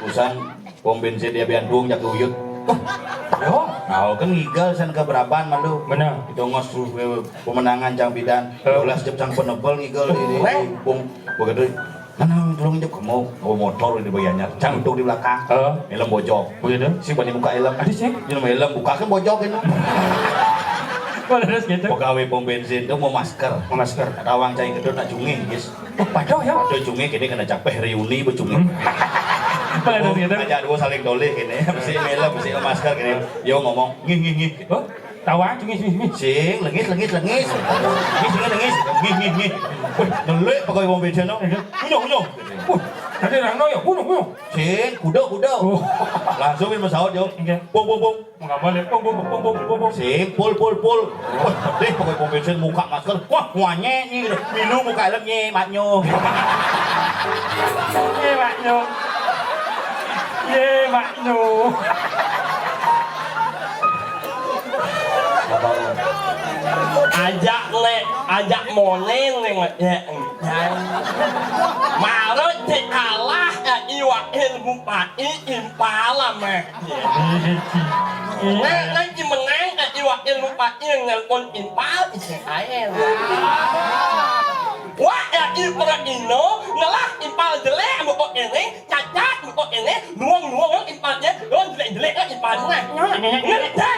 usan pom bensin dia Bandung jak uyut. Yo, Nah, kan ngigal san keberapaan mandu. bener. Itu ngos pemenangan cang bidan. 12 jam cang penebel ngigal ini pung begitu. Mana tolong injak kamu motor ini bayarnya. Cang duduk di belakang. Helm bojok. Begitu. Si bani buka helm. Ada sih. Jangan helm buka kan bojok ini. Terus gitu. Pegawai pom bensin itu mau masker. Masker. Rawang cai kedon nak cungi, guys. Oh, padoh ya. Ada cungi kini kena capek reuni becungi. Terus gitu. Aja dua saling doleh kini. Mesti helm, mesti masker kini. Yo ngomong ngih. Oh, tawa cungi. Sing lengis. Ngis. Ngih. Doleh pegawai pom bensin itu. Unyo. Ada orang no ya, bunuh. Sing kudo. Langsung min masaut yo. Bung. Enggak boleh. Bom. Sing pul. Wah, deh pegawai pom bensin muka masker. Wah, wanye ni minum muka helm nye matnyo. Ye maknyo. ajak monen ya marot di kalah iwak ilmu pai impala meh nanti menang iwak ilmu pai yang nelpon impal isi air wah ya impal ino ngalah impal jelek mau ini cacat mau ini nuang impalnya jelek impalnya ngerti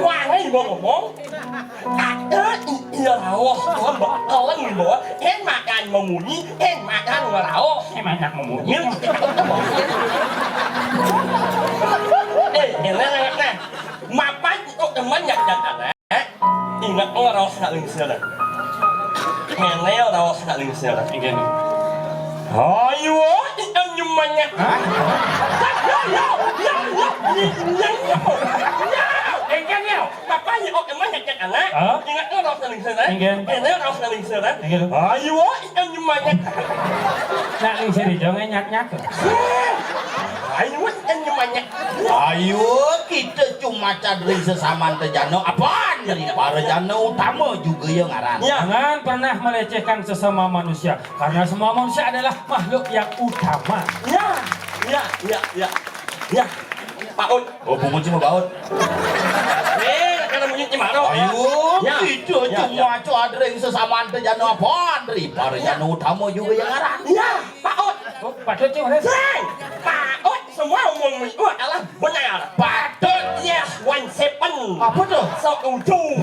Hoàng ấy bố ngomong ada iya rawo kalau nggak bawa makan memunyi makan nggak rawo Enak memunyi. nah mapan kok teman ada ingat rawo saling siaran rawo saling siaran Ingin. ayo itu nyumanya Papanya oke mah nyakit anak. Ingat orang saling sana. Ini orang saling sana. Ayo, yang nyumanya. Nak ning sini jangan nyak. Ayo, yang nyumanya. Ayo kita cuma cadri sesama tejano apaan jadi para jano utama juga yang ngaran. Jangan pernah melecehkan sesama manusia karena semua manusia adalah makhluk yang utama. Ya. Pak Ud. Oh, bungut cuma baut. Karena bunyi gimana? Ayo, kita cuma cadri sesama tejano apaan dari para jano utama juga yang ngaran. Ya, Pak Ud. Patut cing ada. Pak Ud semua umum itu adalah benar. Patut. Yes, 17. Apa tuh? Sok ujung.